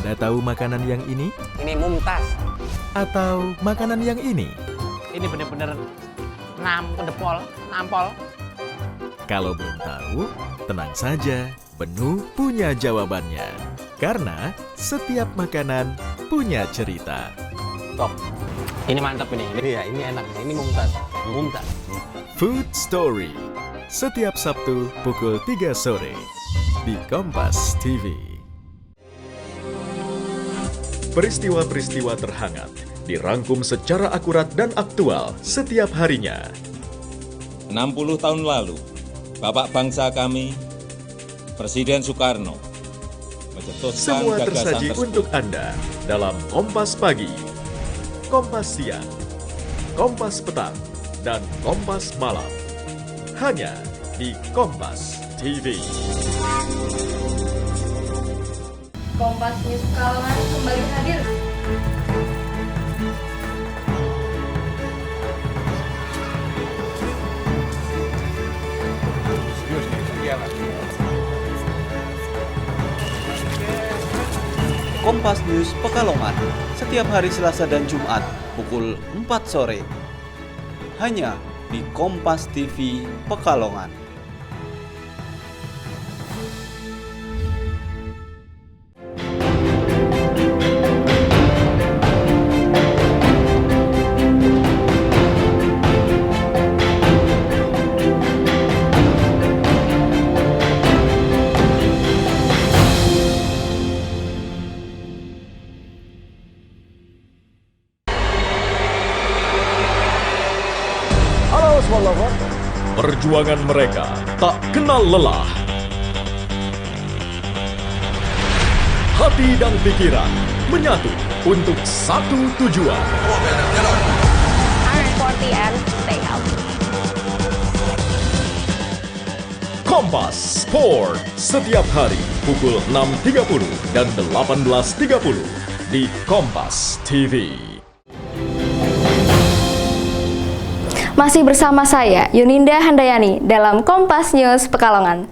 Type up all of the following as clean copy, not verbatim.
Anda tahu makanan yang ini? Ini Mumtaz. Atau makanan yang ini? Ini bener-bener nampol. Kalau belum tahu, tenang saja, Benu punya jawabannya. Karena setiap makanan punya cerita. Top. Ini mantap ini. Iya, ini enak. Ini Mumtaz. Food Story. Setiap Sabtu pukul 3 sore di Kompas TV. Peristiwa-peristiwa terhangat dirangkum secara akurat dan aktual setiap harinya. 60 tahun lalu, Bapak bangsa kami, Presiden Soekarno, mencetuskan Semua gagasan tersaji tersebut. untuk Anda dalam Kompas Pagi, Kompas Siang, Kompas Petang, dan Kompas Malam. Hanya di Kompas TV. Kompas News Pekalongan kembali hadir. Kompas News Pekalongan setiap hari Selasa dan Jumat pukul 4 sore. Hanya di Kompas TV Pekalongan. Perjuangan mereka tak kenal lelah. Hati dan pikiran menyatu untuk satu tujuan. Iron Sporty and stay healthy. Kompas Sport setiap hari pukul 6.30 dan 18.30 di Kompas TV. Masih bersama saya, Yuninda Handayani, dalam Kompas News Pekalongan.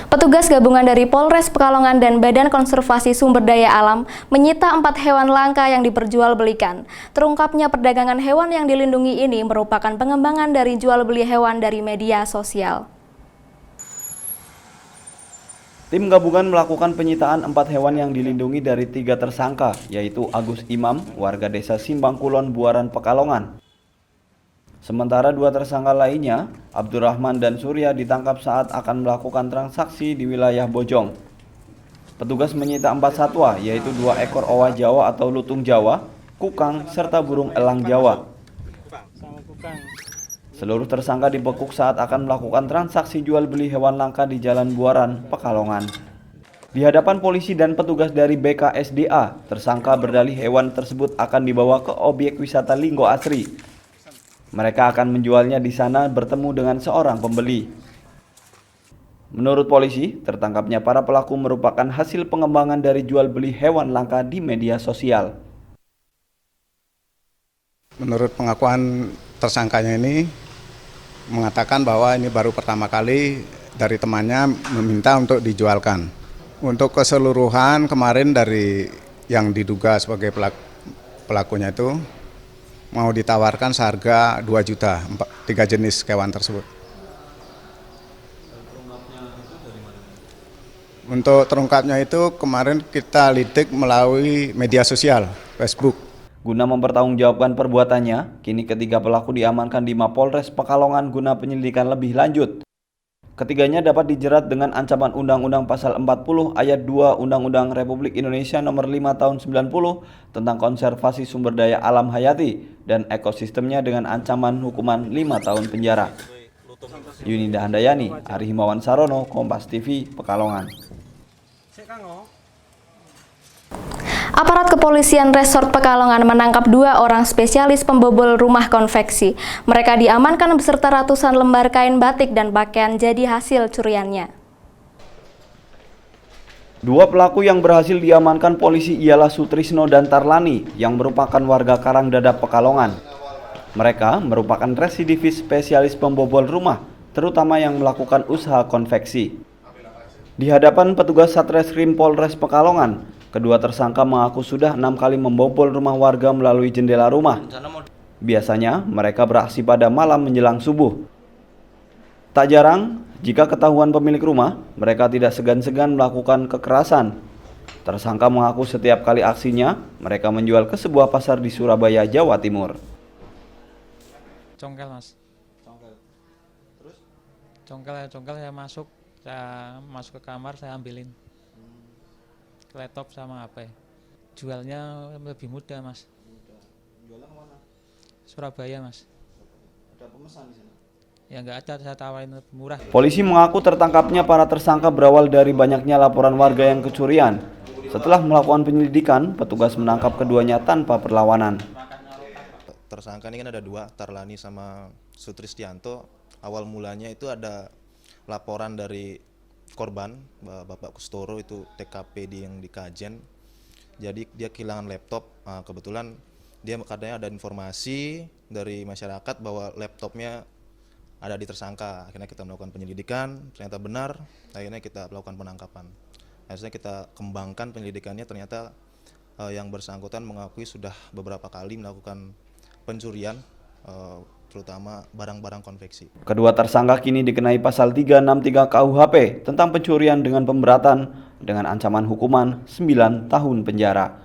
Petugas gabungan dari Polres Pekalongan dan Badan Konservasi Sumber Daya Alam menyita 4 hewan langka yang diperjualbelikan. Terungkapnya perdagangan hewan yang dilindungi ini merupakan pengembangan dari jual beli hewan dari media sosial. Tim gabungan melakukan penyitaan 4 hewan yang dilindungi dari 3 tersangka, yaitu Agus Imam, warga desa Simbangkulon, Buaran, Pekalongan. Sementara 2 tersangka lainnya, Abdurrahman dan Surya, ditangkap saat akan melakukan transaksi di wilayah Bojong. Petugas menyita 4 satwa, yaitu 2 ekor owa Jawa atau lutung Jawa, kukang, serta burung elang Jawa. Seluruh tersangka dibekuk saat akan melakukan transaksi jual beli hewan langka di Jalan Buaran, Pekalongan. Di hadapan polisi dan petugas dari BKSDA, tersangka berdalih hewan tersebut akan dibawa ke objek wisata Linggo Asri. Mereka akan menjualnya di sana bertemu dengan seorang pembeli. Menurut polisi, tertangkapnya para pelaku merupakan hasil pengembangan dari jual beli hewan langka di media sosial. Menurut pengakuan tersangkanya ini mengatakan bahwa ini baru pertama kali dari temannya meminta untuk dijualkan. Untuk keseluruhan kemarin dari yang diduga sebagai pelakunya itu mau ditawarkan seharga 2 juta, 3 jenis hewan tersebut. Untuk terungkapnya itu kemarin kita lidik melalui media sosial, Facebook. Guna mempertanggungjawabkan perbuatannya, kini ketiga pelaku diamankan di Mapolres Pekalongan guna penyelidikan lebih lanjut. Ketiganya dapat dijerat dengan ancaman Undang-Undang Pasal 40 Ayat 2 Undang-Undang Republik Indonesia Nomor 5 Tahun 90 tentang konservasi sumber daya alam hayati dan ekosistemnya dengan ancaman hukuman 5 tahun penjara. Yuninda Handayani, Ari Himawan Sarono, Kompas TV, Pekalongan. Aparat kepolisian Resort Pekalongan menangkap 2 orang spesialis pembobol rumah konveksi. Mereka diamankan beserta ratusan lembar kain batik dan pakaian jadi hasil curiannya. 2 pelaku yang berhasil diamankan polisi ialah Sutrisno dan Tarlani yang merupakan warga Karangdadap, Pekalongan. Mereka merupakan residivis spesialis pembobol rumah, terutama yang melakukan usaha konveksi. Di hadapan petugas Satreskrim Polres Pekalongan, kedua tersangka mengaku sudah 6 kali membobol rumah warga melalui jendela rumah. Biasanya mereka beraksi pada malam menjelang subuh. Tak jarang, jika ketahuan pemilik rumah, mereka tidak segan-segan melakukan kekerasan. Tersangka mengaku setiap kali aksinya, mereka menjual ke sebuah pasar di Surabaya, Jawa Timur. Congkel, Mas. Terus? Congkel saya masuk ke kamar, saya ambilin laptop sama HP. Jualnya lebih mudah, Mas. Jualnya kemana? Surabaya, Mas. Ada pemesan di sana? Ya nggak ada, saya tawarin lebih murah. Polisi mengaku tertangkapnya para tersangka berawal dari banyaknya laporan warga yang kecurian. Setelah melakukan penyelidikan, petugas menangkap keduanya tanpa perlawanan. Tersangka ini kan ada dua, Tarlani sama Sutristianto. Awal mulanya itu ada laporan dari korban, Bapak Kustoro, itu TKP yang di Kajen. Jadi dia kehilangan laptop. Nah, kebetulan dia katanya ada informasi dari masyarakat bahwa laptopnya ada di tersangka. Akhirnya kita melakukan penyelidikan, ternyata benar. Akhirnya kita melakukan penangkapan. Akhirnya kita kembangkan penyelidikannya, ternyata yang bersangkutan mengakui sudah beberapa kali melakukan pencurian, terutama barang-barang konveksi. Kedua tersangka kini dikenai pasal 363 KUHP tentang pencurian dengan pemberatan dengan ancaman hukuman 9 tahun penjara.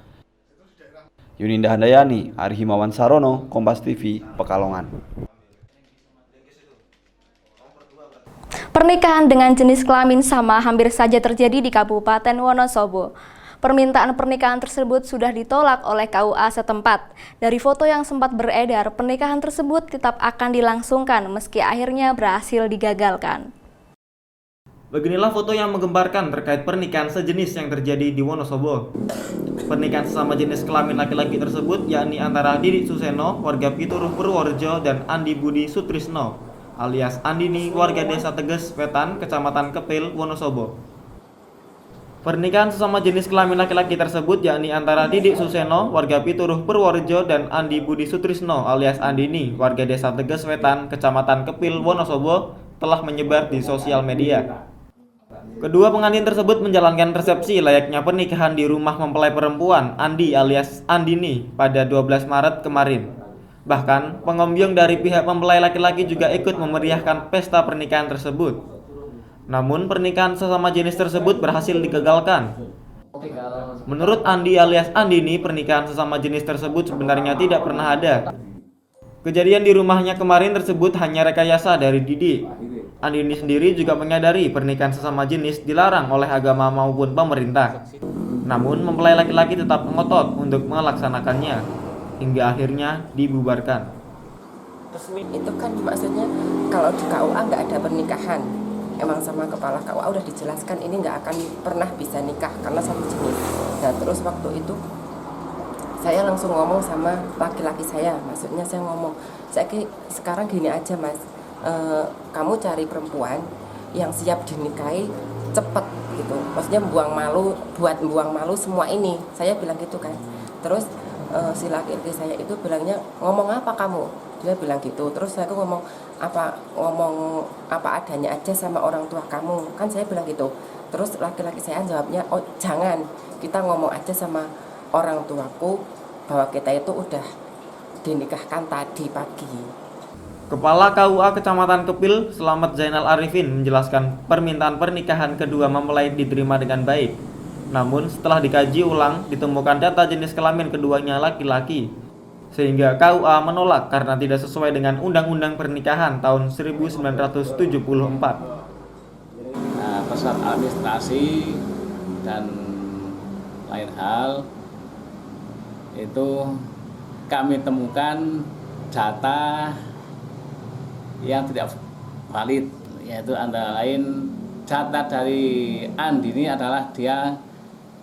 Yuninda Handayani, Ari Himawan Sarono, Kompas TV, Pekalongan. Pernikahan dengan jenis kelamin sama hampir saja terjadi di Kabupaten Wonosobo. Permintaan pernikahan tersebut sudah ditolak oleh KUA setempat. Dari foto yang sempat beredar, pernikahan tersebut tetap akan dilangsungkan meski akhirnya berhasil digagalkan. Beginilah foto yang menggembarkan terkait pernikahan sejenis yang terjadi di Wonosobo. Pernikahan sesama jenis kelamin laki-laki tersebut yakni antara Didi Suseno, warga Pituruh Purworejo, dan Andi Budi Sutrisno, alias Andini, warga Desa Teges Wetan, Kecamatan Kepil, Wonosobo. Pernikahan sesama jenis kelamin laki-laki tersebut yakni antara Didik Suseno, warga Pituruh Purworejo, dan Andi Budi Sutrisno alias Andini, warga Desa Teges Wetan, Kecamatan Kepil, Wonosobo, telah menyebar di sosial media. Kedua pengantin tersebut menjalankan resepsi layaknya pernikahan di rumah mempelai perempuan Andi alias Andini pada 12 Maret kemarin. Bahkan, pengombyong dari pihak mempelai laki-laki juga ikut memeriahkan pesta pernikahan tersebut. Namun pernikahan sesama jenis tersebut berhasil digagalkan. Menurut Andi alias Andini, pernikahan sesama jenis tersebut sebenarnya tidak pernah ada. Kejadian di rumahnya kemarin tersebut hanya rekayasa dari Didi. Andini sendiri juga menyadari pernikahan sesama jenis dilarang oleh agama maupun pemerintah. Namun mempelai laki-laki tetap ngotot untuk melaksanakannya hingga akhirnya dibubarkan. Itu kan maksudnya kalau di KUA nggak ada pernikahan. Emang sama kepala KUA udah dijelaskan ini nggak akan pernah bisa nikah karena satu jenis. Nah terus waktu itu saya langsung ngomong sama laki-laki saya, maksudnya saya ngomong, sekarang gini aja mas, kamu cari perempuan yang siap dinikahi cepet gitu, maksudnya buang malu semua ini, saya bilang gitu kan. Terus si laki-laki saya itu bilangnya, ngomong apa kamu? Dia bilang gitu. Terus saya ngomong apa adanya aja sama orang tua kamu, kan saya bilang gitu. Terus laki-laki saya jawabnya, oh jangan, kita ngomong aja sama orang tuaku bahwa kita itu udah dinikahkan tadi pagi. Kepala KUA Kecamatan Kepil, Selamat Zainal Arifin, menjelaskan permintaan pernikahan kedua mempelai diterima dengan baik. Namun setelah dikaji ulang, ditemukan data jenis kelamin keduanya laki-laki, sehingga KUA menolak karena tidak sesuai dengan Undang-Undang Pernikahan tahun 1974. Pesat administrasi dan lain hal itu kami temukan data yang tidak valid, yaitu antara lain data dari Andini adalah dia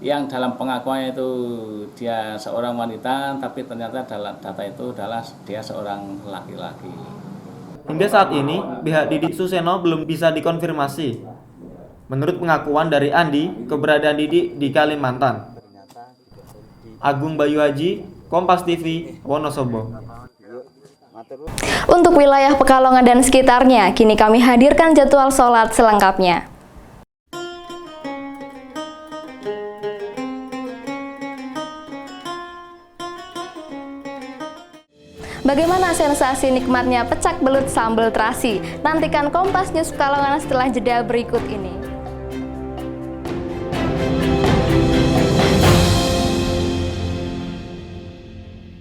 yang dalam pengakuannya itu dia seorang wanita, tapi ternyata dalam data itu adalah dia seorang laki-laki. Hingga saat ini, pihak Didi Suseno belum bisa dikonfirmasi. Menurut pengakuan dari Andi, keberadaan Didi di Kalimantan. Agung Bayu Haji, Kompas TV, Wonosobo. Untuk wilayah Pekalongan dan sekitarnya, kini kami hadirkan jadwal sholat selengkapnya. Bagaimana sensasi nikmatnya pecak belut sambal terasi? Nantikan Kompas News Pekalongan setelah jeda berikut ini.